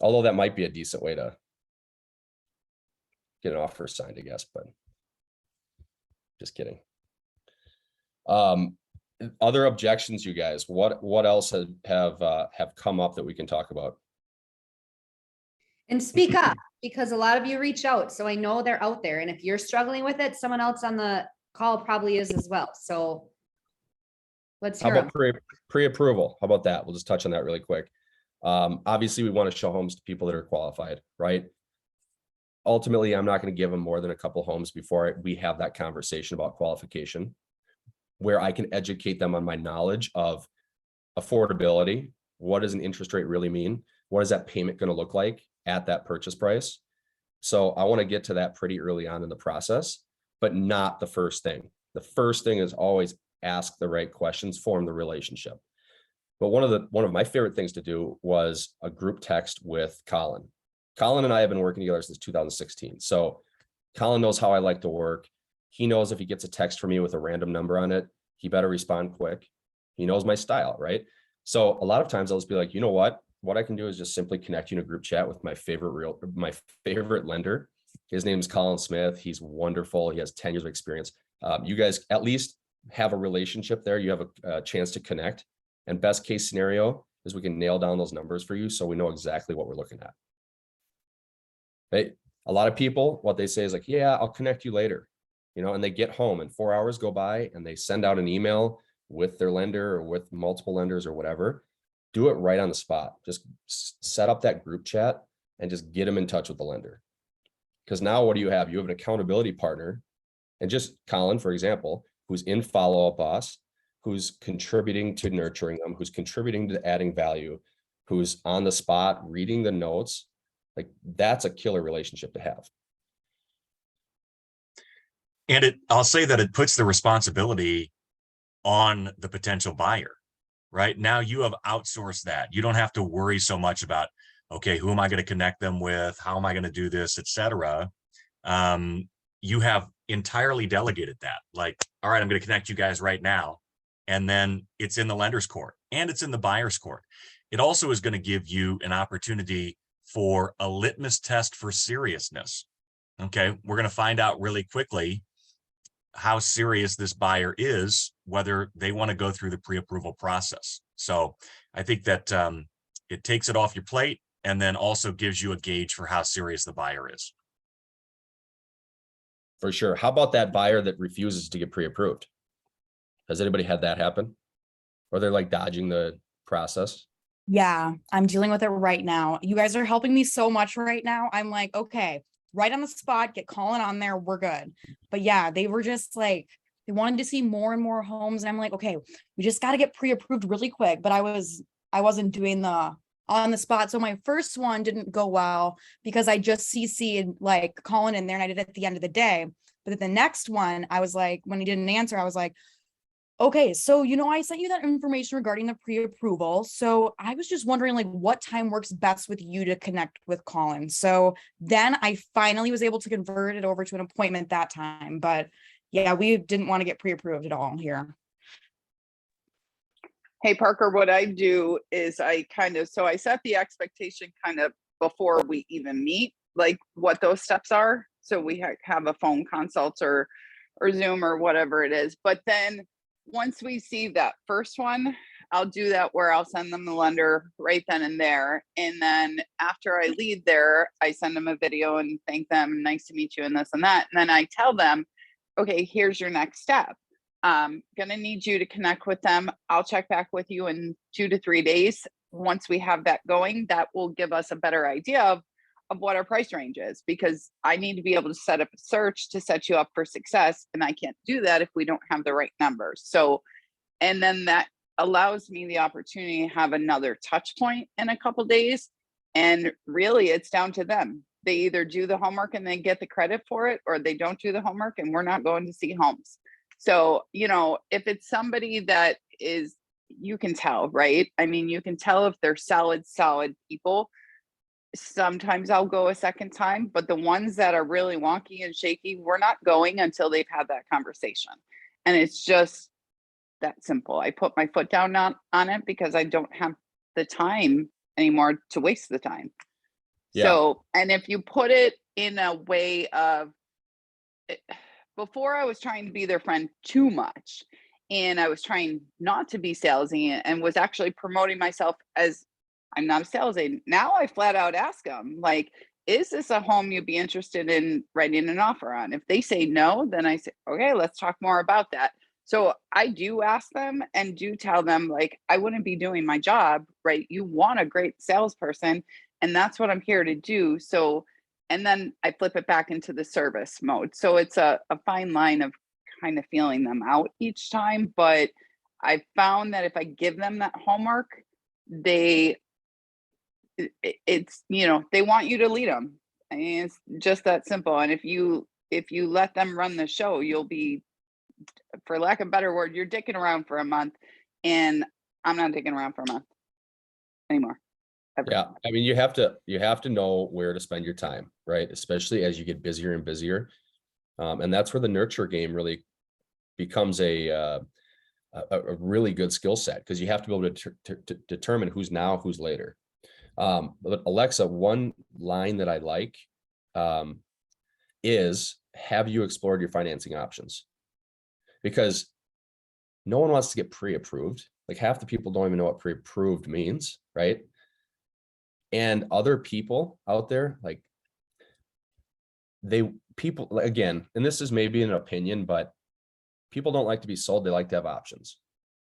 Although that might be a decent way to get an offer signed, I guess, but just kidding. Other objections, you guys, what else have come up that we can talk about? And speak up, because a lot of you reach out. So I know they're out there. And if you're struggling with it, someone else on the call probably is as well. So let's How hear about them. pre-approval? How about that? We'll just touch on that really quick. Obviously, we want to show homes to people that are qualified, right? Ultimately, I'm not going to give them more than a couple homes before we have that conversation about qualification, where I can educate them on my knowledge of affordability. What does an interest rate really mean? What is that payment going to look like at that purchase price? So I want to get to that pretty early on in the process, but not the first thing. The first thing is always ask the right questions, form the relationship. But one of my favorite things to do was a group text with Colin. Colin and I have been working together since 2016. So Colin knows how I like to work. He knows if he gets a text from me with a random number on it, he better respond quick. He knows my style, right? So a lot of times I'll just be like, you know what I can do is just simply connect you in a group chat with my favorite lender. His name is Colin Smith. He's wonderful. He has 10 years of experience. You guys at least have a relationship there. You have a chance to connect. And best case scenario is we can nail down those numbers for you so we know exactly what we're looking at. Right? A lot of people, what they say is like, yeah, I'll connect you later. And they get home and 4 hours go by and they send out an email with their lender or with multiple lenders or whatever. Do it right on the spot. Just set up that group chat and just get them in touch with the lender. Because now what do you have? You have an accountability partner, and just Colin, for example, who's in follow-up boss, who's contributing to nurturing them, who's contributing to adding value, who's on the spot, reading the notes. Like, that's a killer relationship to have. And I'll say that it puts the responsibility on the potential buyer, right? Now you have outsourced that. You don't have to worry so much about, okay, who am I going to connect them with? How am I going to do this, et cetera? You have entirely delegated that. Like, all right, I'm going to connect you guys right now. And then it's in the lender's court and it's in the buyer's court. It also is going to give you an opportunity for a litmus test for seriousness. Okay, we're going to find out really quickly how serious this buyer is, whether they want to go through the pre-approval process. So I think that it takes it off your plate and then also gives you a gauge for how serious the buyer is. For sure. How about that buyer that refuses to get pre-approved? Has anybody had that happen? Or they're like dodging the process? Yeah, I'm dealing with it right now. You guys are helping me so much right now. I'm like, okay, right on the spot, get Colin on there, we're good. But yeah, they were just like, they wanted to see more and more homes. And I'm like, okay, we just got to get pre-approved really quick. But I wasn't doing the on the spot. So my first one didn't go well because I just CC'd like Colin in there and I did it at the end of the day. But then the next one, I was like, when he didn't answer, I was like, okay, so I sent you that information regarding the pre-approval. So I was just wondering like what time works best with you to connect with Colin. So then I finally was able to convert it over to an appointment that time. But yeah, we didn't want to get pre-approved at all here. Hey, Parker, what I do is I set the expectation kind of before we even meet, like what those steps are. So we have a phone consult or Zoom or whatever it is. But then once we see that first one, I'll do that where I'll send them the lender right then and there. And then after I leave there, I send them a video and thank them. Nice to meet you and this and that. And then I tell them, okay, here's your next step. Gonna need you to connect with them. I'll check back with you in 2 to 3 days. Once we have that going, that will give us a better idea of what our price range is, because I need to be able to set up a search to set you up for success. And I can't do that if we don't have the right numbers. So, and then that allows me the opportunity to have another touch point in a couple days. And really it's down to them. They either do the homework and they get the credit for it, or they don't do the homework and we're not going to see homes. So, if it's somebody that is, you can tell, right? I mean, you can tell if they're solid people. Sometimes I'll go a second time, but the ones that are really wonky and shaky, we're not going until they've had that conversation. And it's just that simple. I put my foot down on it because I don't have the time anymore to waste the time. Yeah. So, and if you put it in a way of, before I was trying to be their friend too much, and I was trying not to be salesy and was actually promoting myself as I'm not a sales agent. Now I flat out ask them, like, is this a home you'd be interested in writing an offer on? If they say no, then I say, okay, let's talk more about that. So I do ask them and do tell them, like, I wouldn't be doing my job, right? You want a great salesperson, and that's what I'm here to do. So, and then I flip it back into the service mode. So it's a fine line of kind of feeling them out each time. But I found that if I give them that homework, they want you to lead them. I mean, it's just that simple. And if you let them run the show, you'll be, for lack of a better word, you're dicking around for a month, and I'm not dicking around for a month anymore. Ever. Yeah. I mean, you have to know where to spend your time, right? Especially as you get busier and busier. And that's where the nurture game really becomes a really good skill set, because you have to be able to determine who's now, who's later. But Alexa, one line that I like is, have you explored your financing options? Because no one wants to get pre-approved. Like half the people don't even know what pre-approved means, right? And other people out there, like people again, and this is maybe an opinion, but people don't like to be sold. They like to have options,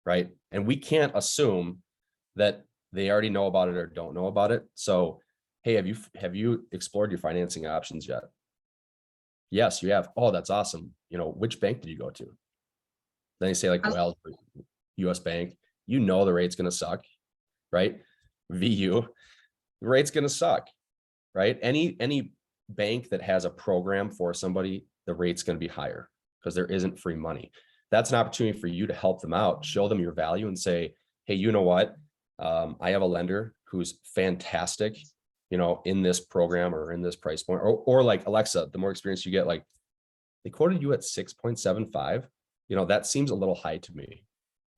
right? And we can't assume that they already know about it or don't know about it. So, hey, have you explored your financing options yet? Yes, you have. Oh, that's awesome. Which bank did you go to? Then they say like, well, US Bank, the rate's going to suck, right? VU, the rate's going to suck, right? Any bank that has a program for somebody, the rate's going to be higher because there isn't free money. That's an opportunity for you to help them out, show them your value and say, hey, you know what? I have a lender who's fantastic, in this program or in this price point, or like Alexa, the more experience you get, like they quoted you at 6.75, that seems a little high to me.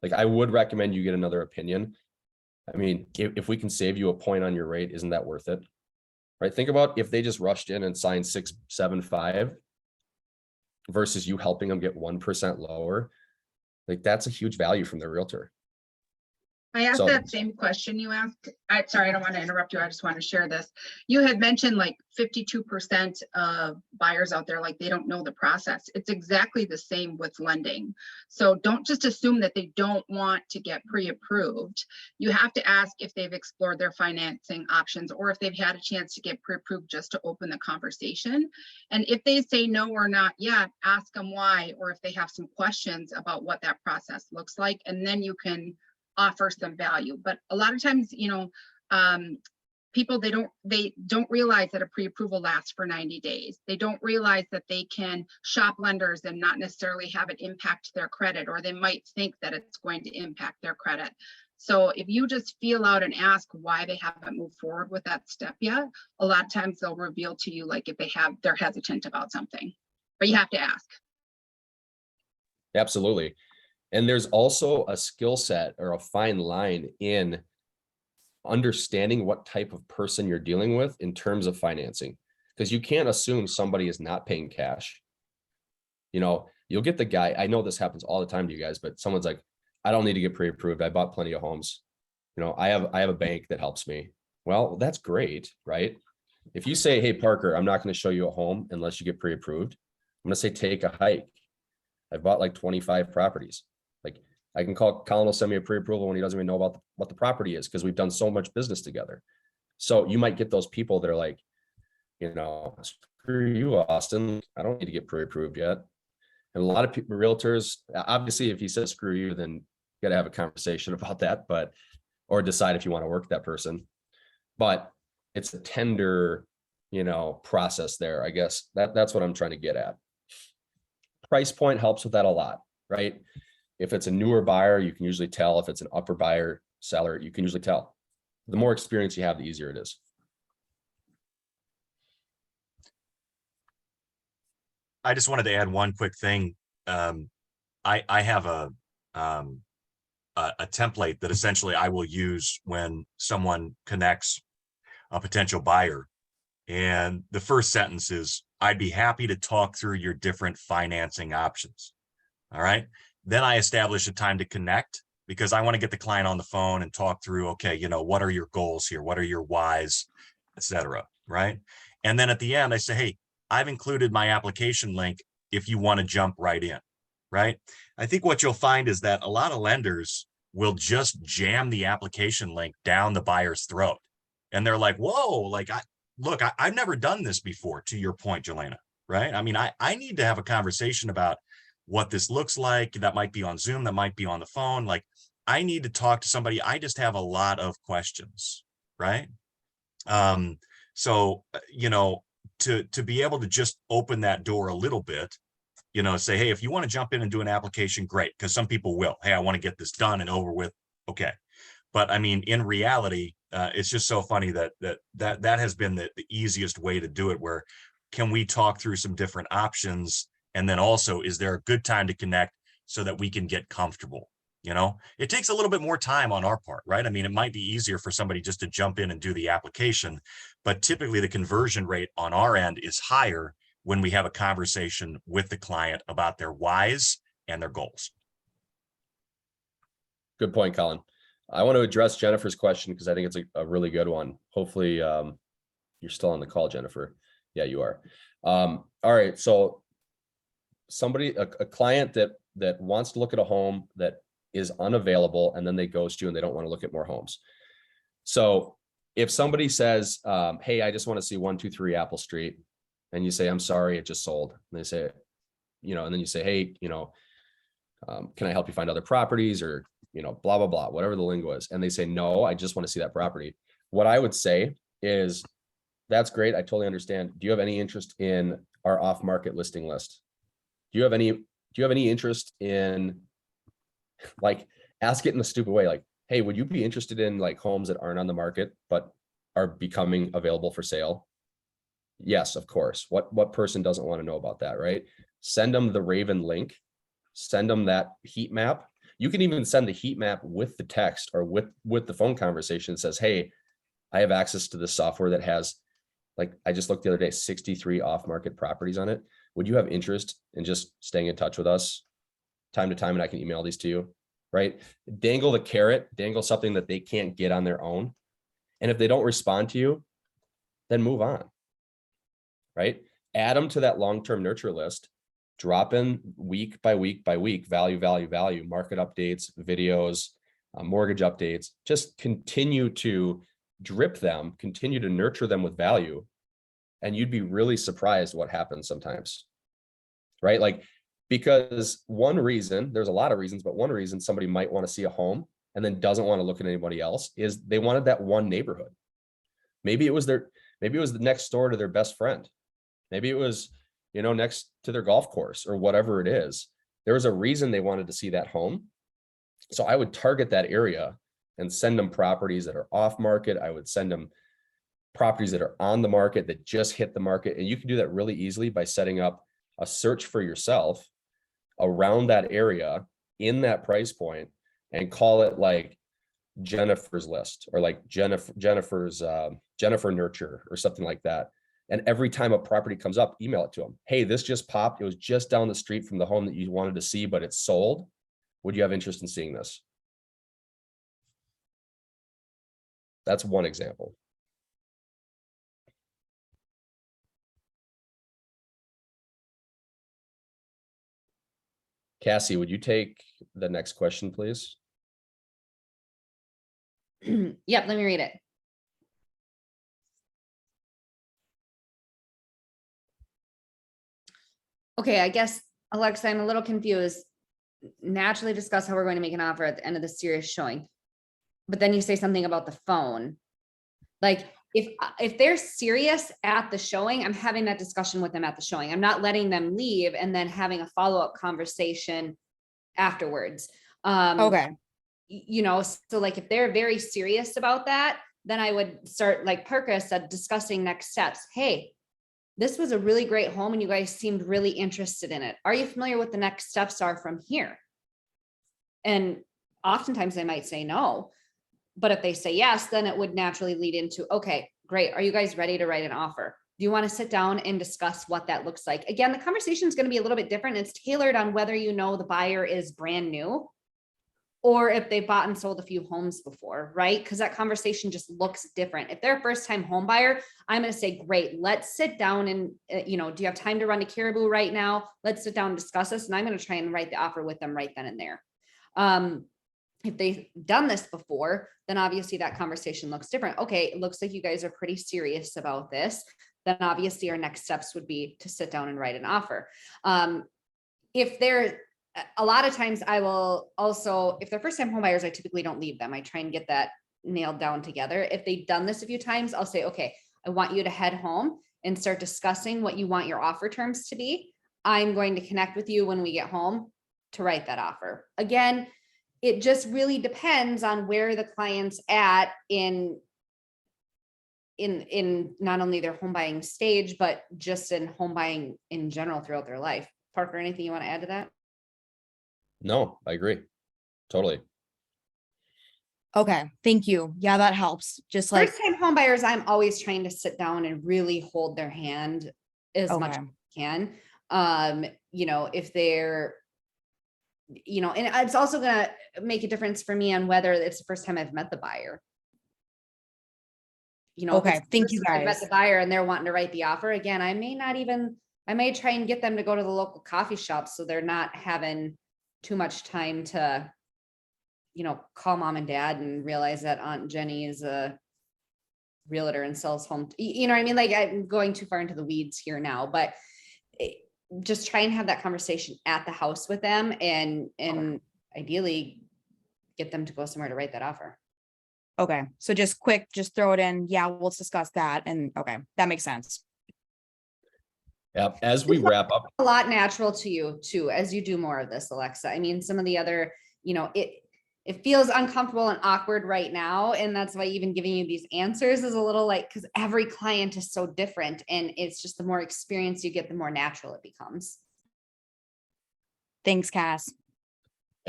Like I would recommend you get another opinion. I mean, if we can save you a point on your rate, isn't that worth it? Right? Think about if they just rushed in and signed 6.75 versus you helping them get 1% lower. Like that's a huge value from their realtor. I asked So- that same question you asked. Sorry, I don't want to interrupt you. I just want to share this. You had mentioned like 52% of buyers out there, like they don't know the process. It's exactly the same with lending. So don't just assume that they don't want to get pre-approved. You have to ask if they've explored their financing options or if they've had a chance to get pre-approved just to open the conversation. And if they say no or not yet, ask them why, or if they have some questions about what that process looks like, and then you can offer some value. But a lot of times, people, they don't realize that a pre-approval lasts for 90 days. They don't realize that they can shop lenders and not necessarily have it impact their credit, or they might think that it's going to impact their credit. So if you just feel out and ask why they haven't moved forward with that step yet, a lot of times they'll reveal to you, like if they're hesitant about something, but you have to ask. Absolutely. And there's also a skill set or a fine line in understanding what type of person you're dealing with in terms of financing, because you can't assume somebody is not paying cash. You'll get the guy, I know this happens all the time to you guys, but someone's like, I don't need to get pre-approved. I bought plenty of homes. I have a bank that helps me. Well, that's great, right? If you say, hey, Parker, I'm not going to show you a home unless you get pre-approved, I'm going to say, take a hike. I've bought like 25 properties. Like I can call Colin, will send me a pre-approval when he doesn't even know about what the property is, because we've done so much business together. So you might get those people that are like, screw you, Austin. I don't need to get pre-approved yet. And a lot of people, realtors, obviously, if he says screw you, then you got to have a conversation about that, or decide if you want to work with that person. But it's a tender, process there. I guess that's what I'm trying to get at. Price point helps with that a lot, right? If it's a newer buyer, you can usually tell. If it's an upper buyer seller, you can usually tell. The more experience you have, the easier it is. I just wanted to add one quick thing. I have a template that essentially I will use when someone connects a potential buyer. And the first sentence is, I'd be happy to talk through your different financing options. All right. Then I establish a time to connect, because I want to get the client on the phone and talk through, okay, what are your goals here? What are your whys, et cetera, right? And then at the end, I say, hey, I've included my application link if you want to jump right in, right? I think what you'll find is that a lot of lenders will just jam the application link down the buyer's throat. And they're like, whoa, I've never done this before, to your point, Jelena, right? I mean, I need to have a conversation about what this looks like. That might be on Zoom, that might be on the phone. Like, I need to talk to somebody. I just have a lot of questions, right? So, to be able to just open that door a little bit, say, hey, if you want to jump in and do an application, great. Because some people will, hey, I want to get this done and over with. Okay. But I mean, in reality, it's just so funny that has been the easiest way to do it, where can we talk through some different options? And then also, is there a good time to connect so that we can get comfortable? It takes a little bit more time on our part, right? I mean, it might be easier for somebody just to jump in and do the application, but typically the conversion rate on our end is higher when we have a conversation with the client about their whys and their goals. Good point, Colin. I want to address Jennifer's question because I think it's a really good one. Hopefully you're still on the call, Jennifer. Yeah, you are. All right. So a client that wants to look at a home that is unavailable, and then they ghost you and they don't want to look at more homes. So if somebody says, hey, I just want to see 123 Apple Street, and you say, I'm sorry, it just sold. And they say, and then you say, hey, can I help you find other properties, or, blah, blah, blah, whatever the lingo is. And they say, no, I just want to see that property. What I would say is, that's great. I totally understand. Do you have any interest in our off-market listing list? Do you have any interest in, like, ask it in a stupid way, like, hey, would you be interested in like homes that aren't on the market but are becoming available for sale? Yes, of course. What person doesn't want to know about that, right? Send them the Raven link, send them that heat map. You can even send the heat map with the text or with the phone conversation that says, hey, I have access to this software that has, like, I just looked the other day, 63 off-market properties on it. Would you have interest in just staying in touch with us time to time, and I can email these to you? right? Dangle the carrot, dangle something that they can't get on their own. And if they don't respond to you, then move on, right? Add them to that long-term nurture list, drop in week by week by week, value, market updates, videos, mortgage updates, just continue to drip them, continue to nurture them with value. And you'd be really surprised what happens sometimes, right? Like, because one reason, there's a lot of reasons, but one reason somebody might want to see a home and then doesn't want to look at anybody else is they wanted that one neighborhood. Maybe it was the next door to their best friend. Maybe it was, next to their golf course or whatever it is. There was a reason they wanted to see that home. So I would target that area and send them properties that are off market. I would send them properties that are on the market that just hit the market. And you can do that really easily by setting up a search for yourself around that area in that price point and call it like Jennifer's list or like Jennifer's Jennifer Nurture or something like that. And every time a property comes up, email it to them. Hey, this just popped. It was just down the street from the home that you wanted to see, but it's sold. Would you have interest in seeing this? That's one example. Cassie, would you take the next question, please? Yep, let me read it. Okay, I guess, Alexa, I'm a little confused. Naturally discuss how we're going to make an offer at the end of the series showing. But then you say something about the phone. Like if they're serious at the showing, I'm having that discussion with them at the showing. I'm not letting them leave and then having a follow-up conversation afterwards. Okay. So like if they're very serious about that, then I would start, like Parker said, discussing next steps. Hey, this was a really great home and you guys seemed really interested in it. Are you familiar with the next steps are from here? And oftentimes they might say no, but if they say yes, then it would naturally lead into, okay, great. Are you guys ready to write an offer? Do you want to sit down and discuss what that looks like? Again, the conversation is going to be a little bit different. It's tailored on whether the buyer is brand new or if they bought and sold a few homes before, right? Because that conversation just looks different. If they're a first-time home buyer, I'm going to say, great, let's sit down and, do you have time to run to Caribou right now? Let's sit down and discuss this. And I'm going to try and write the offer with them right then and there. If they've done this before, then obviously that conversation looks different. Okay, it looks like you guys are pretty serious about this. Then obviously our next steps would be to sit down and write an offer. If they're a lot of times I will also, if they're first time home buyers, I typically don't leave them. I try and get that nailed down together. If they've done this a few times, I'll say, okay, I want you to head home and start discussing what you want your offer terms to be. I'm going to connect with you when we get home to write that offer. Again, it just really depends on where the client's at in not only their home buying stage, but just in home buying in general throughout their life. Parker, anything you want to add to that? No, I agree. Totally. Okay. Thank you. Yeah, that helps. Just like, First time home buyers, I'm always trying to sit down and really hold their hand as much as okay. I can. If they're, and it's also going to make a difference for me on whether it's the first time I've met the buyer. If Okay. it's the Thank first you time I've met guys. the buyer and they're wanting to write the offer again, I may try and get them to go to the local coffee shop so they're not having too much time to, call mom and dad and realize that Aunt Jenny is a realtor and sells home. You know what I mean? Like I'm going too far into the weeds here now, but just try and have that conversation at the house with them and ideally get them to go somewhere to write that offer. Okay. So just just throw it in. Yeah, let's discuss that. And okay, that makes sense. Yeah. As we wrap up, A lot natural to you too, as you do more of this, Alexa. I mean, some of the other, it feels uncomfortable and awkward right now. And that's why even giving you these answers is a little like, because every client is so different. And it's just the more experience you get, the more natural it becomes. Thanks, Cass.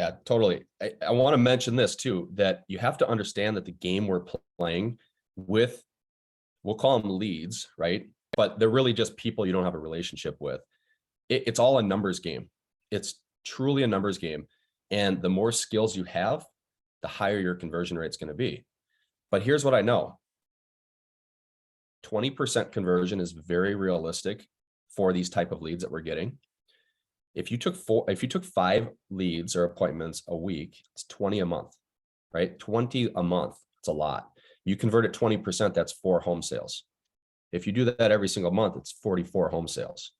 yeah, totally. I want to mention this too, that you have to understand that the game we're playing with, we'll call them leads, right? But they're really just people you don't have a relationship with. It's all a numbers game. It's truly a numbers game. And the more skills you have, the higher your conversion rate is going to be. But here's what I know. 20% conversion is very realistic for these type of leads that we're getting. If you took 5 leads or appointments a week, it's 20 a month, right? 20 a month. It's a lot. You convert at 20%, that's 4 home sales. If you do that every single month, it's 44 home sales.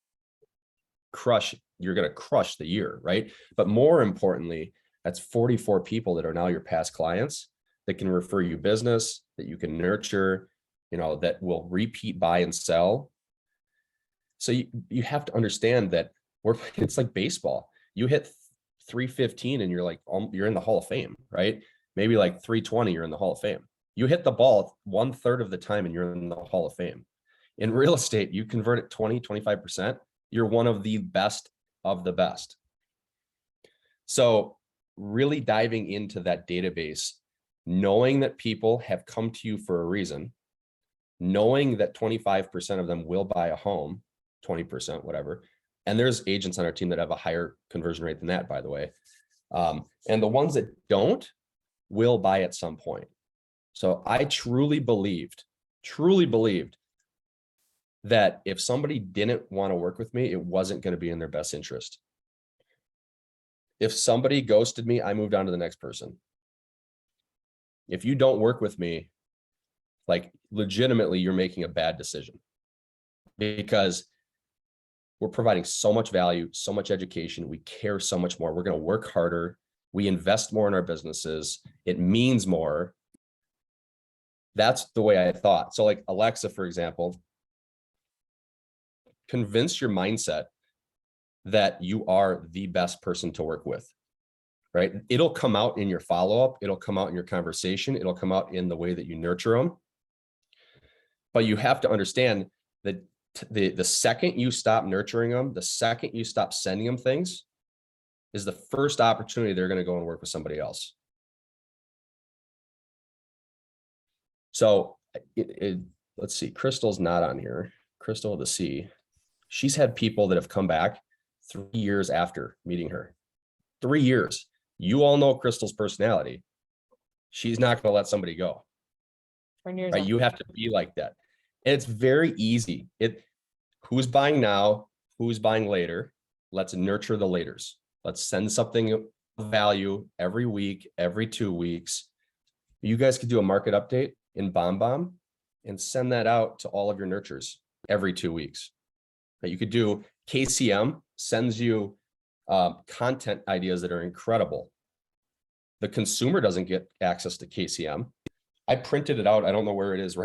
You're going to crush the year, right? But more importantly, that's 44 people that are now your past clients that can refer you business, that you can nurture, that will repeat, buy, and sell. So you have to understand that it's like baseball. You hit 315 and you're in the Hall of Fame, right? Maybe like 320, you're in the Hall of Fame. You hit the ball 1/3 of the time and you're in the Hall of Fame. In real estate, you convert at 20-25%, you're one of the best of the best. So really diving into that database, knowing that people have come to you for a reason, knowing that 25% of them will buy a home, 20%, whatever. And there's agents on our team that have a higher conversion rate than that, by the way. And the ones that don't will buy at some point. So I truly believed that if somebody didn't want to work with me, it wasn't going to be in their best interest. If somebody ghosted me, I moved on to the next person. If you don't work with me, like legitimately, you're making a bad decision, because we're providing so much value, so much education. We care so much more. We're going to work harder. We invest more in our businesses. It means more. That's the way I thought. So like Alexa, for example, convince your mindset that you are the best person to work with, right? It'll come out in your follow-up. It'll come out in your conversation. It'll come out in the way that you nurture them. But you have to understand that the second you stop nurturing them, the second you stop sending them things, is the first opportunity they're going to go and work with somebody else. So let's see, Crystal's not on here. Crystal with a C. She's had people that have come back 3 years after meeting her. 3 years. You all know Crystal's personality. She's not going to let somebody go. Right? You have to be like that. And it's very easy. Who's buying now? Who's buying later? Let's nurture the laters. Let's send something of value every week, every 2 weeks. You guys could do a market update in BombBomb and send that out to all of your nurtures every 2 weeks. You could do KCM sends you content ideas that are incredible. The consumer doesn't get access to KCM. I printed it out. I don't know where it is right